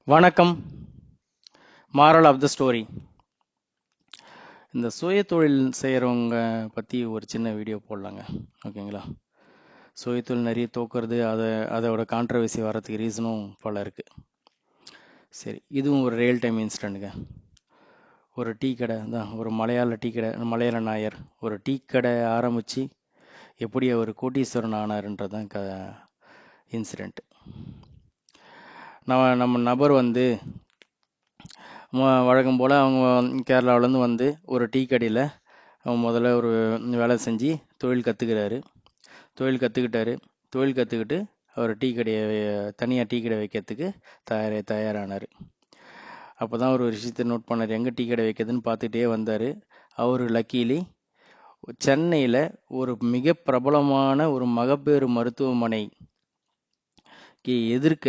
வணக்கம். Moral of the story. இந்த சுய தொழில் செய்கிறவங்க பற்றி ஒரு சின்ன வீடியோ போடலாங்க. ஓகேங்களா? சுய தொழில் நிறைய தோக்குறது, அதோட கான்ட்ரவர்சி வர்றதுக்கு ரீசனும் பல இருக்குது. சரி, இதுவும் ஒரு ரியல் டைம் இன்சிடெண்ட்டுங்க. ஒரு டீ கடை தான், ஒரு மலையாள நாயர் ஒரு டீ கடை ஆரம்பித்து எப்படி அவர் கோட்டீஸ்வரன் ஆனார்ன்றதான் இன்சிடெண்ட். நம்ம நபர் வழக்கம் போல் அவங்க கேரளாவிலேருந்து ஒரு டீ கடையில் முதல்ல ஒரு வேலை செஞ்சு தொழில் கற்றுக்கிட்டாரு. தொழில் கற்றுக்கிட்டு அவர் தனியாக டீ கடை வைக்கிறதுக்கு தயாரானார். அப்போ தான் ஒரு விஷயத்தை நோட் பண்ணார். எங்கே டீ கடை வைக்கிறதுன்னு பார்த்துட்டே வந்தார். அவர் லக்கீலி சென்னையில் ஒரு மிக பிரபலமான ஒரு மகப்பேறு மருத்துவமனைக்கு எதிர்க்க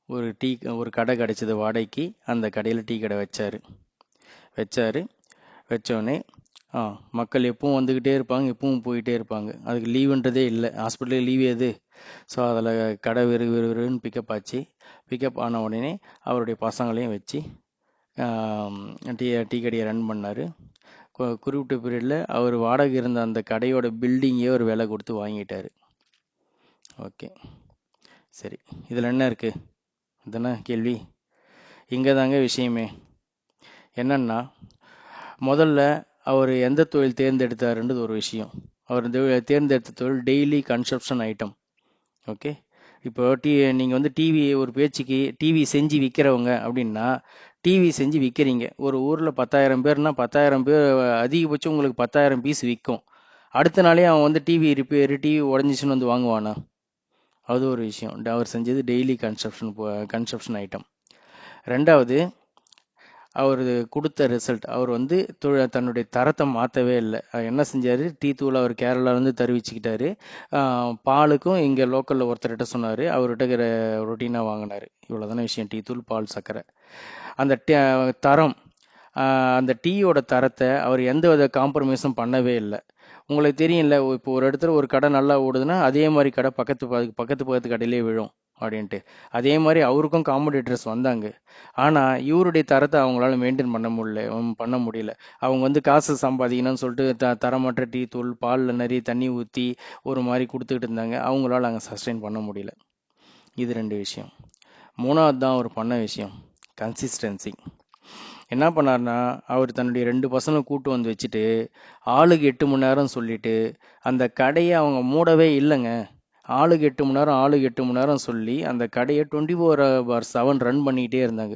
ஒரு கடை கிடச்சிது வாடகைக்கு. அந்த கடையில் டீ கடை வச்சோடனே மக்கள் எப்பவும் வந்துக்கிட்டே இருப்பாங்க, எப்பவும் போயிட்டே இருப்பாங்க. அதுக்கு லீவுன்றதே இல்லை, ஹாஸ்பிட்டலே லீவு எது. ஸோ அதில் கடை விறுவிறுன்னு பிக்கப் ஆன உடனே அவருடைய பசங்களையும் வச்சு டீ கடையை ரன் பண்ணார். குறிப்பிட்ட பீரியடில் அவர் வாடகை இருந்த அந்த கடையோட பில்டிங்கே ஒரு விலை கொடுத்து வாங்கிட்டார். ஓகே, சரி, இதில் என்ன இருக்குது? இதுதானே கேள்வி. இங்கே தாங்க விஷயமே. என்னன்னா, முதல்ல அவர் எந்த தொழில் தேர்ந்தெடுத்தாருன்றது ஒரு விஷயம். அவர் தேர்ந்தெடுத்த தொழில் டெய்லி கன்சப்ஷன் ஐட்டம். ஓகே, இப்போ நீங்கள் டிவி ஒரு பேச்சுக்கு டிவி செஞ்சு விற்கிறவங்க அப்படின்னா, டிவி செஞ்சு விற்கிறீங்க. ஒரு ஊரில் 10,000 பேர்னா 10,000 பேர் அதிகபட்சம் உங்களுக்கு 10,000 பீஸ் விற்கும். அடுத்த நாளே அவன் டிவி ரிப்பேரு, டிவி உடஞ்சிச்சுன்னு வாங்குவானா? அது ஒரு விஷயம். அவர் செஞ்சது டெய்லி கன்சப்ஷன் ஐட்டம். ரெண்டாவது, அவர் கொடுத்த ரிசல்ட். அவர் தன்னுடைய தரத்தை மாற்றவே இல்லை. என்ன செஞ்சார்? டீ தூள் அவர் கேரளாவிலேருந்து தருவிச்சுக்கிட்டாரு. பாலுக்கும் இங்கே லோக்கலில் ஒருத்தர்கிட்ட சொன்னார், அவர்கிட்ட ரொட்டீனாக வாங்கினார். இவ்வளோதான விஷயம். டீ தூள், பால், சர்க்கரை. அந்த தரம், அந்த டீயோட தரத்தை அவர் எந்த வித காம்ப்ரமைஸும் பண்ணவே இல்லை. உங்களுக்கு தெரியும்ல, இப்போ ஒரு இடத்துல ஒரு கடை நல்லா ஓடுதுன்னா அதே மாதிரி கடை பக்கத்து கடையிலே விழும் அப்படின்ட்டு. அதே மாதிரி அவருக்கும் காம்படிட்டர்ஸ் வந்தாங்க. ஆனால் இவருடைய தரத்தை அவங்களால மெயின்டைன் பண்ண முடியல. அவங்க காசு சம்பாதிக்கணும்னு சொல்லிட்டு தரமற்ற டீ தூள், பாலில் நிறைய தண்ணி ஊற்றி ஒரு மாதிரி கொடுத்துக்கிட்டு இருந்தாங்க. அவங்களால அங்கே சஸ்டெயின் பண்ண முடியல. இது 2 விஷயம். மூணாவது தான் அவர் பண்ண விஷயம், கன்சிஸ்டன்சி. என்ன பண்ணார்னா, அவர் தன்னுடைய 2 பசங்களை கூட்டு வச்சுட்டு ஆளுக்கு 8 மணி நேரம் சொல்லிட்டு அந்த கடையை அவங்க மூடவே இல்லைங்க. ஆளுக்கு 8 மணி நேரம் சொல்லி அந்த கடையை 24/7 ரன் பண்ணிக்கிட்டே இருந்தாங்க.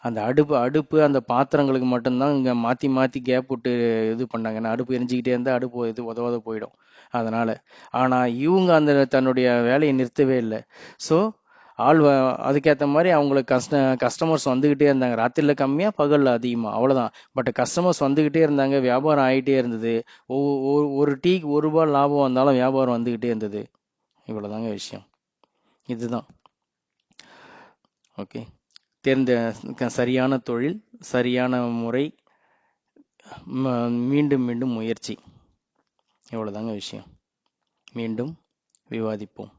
அந்த அடுப்பு அந்த பாத்திரங்களுக்கு மட்டும்தான் இங்கே மாற்றி கேப் விட்டு இது பண்ணாங்க. ஏன்னா அடுப்பு எரிஞ்சிக்கிட்டே இருந்தால் அடுப்பு உதவாத போயிடும். அதனால். ஆனால் இவங்க தன்னுடைய வேலையை நிறுத்தவே இல்லை. ஸோ அதுக்கேற்ற மாதிரி அவங்களுக்கு கஸ்டமர்ஸ் வந்துக்கிட்டே இருந்தாங்க. ராத்திரியில் கம்மியாக, பகலில் அதிகமாக, அவ்வளோதான். பட் கஸ்டமர்ஸ் வந்துக்கிட்டே இருந்தாங்க, வியாபாரம் ஆகிட்டே இருந்தது. ஒரு டீக்கு ₹1 லாபம் வந்தாலும் வியாபாரம் வந்துக்கிட்டே இருந்தது. இவ்வளோதாங்க விஷயம். இதுதான். ஓகே, சரியான தொழில், சரியான முறை, மீண்டும் மீண்டும் முயற்சி. இவ்வளோதாங்க விஷயம். மீண்டும் விவாதிப்போம்.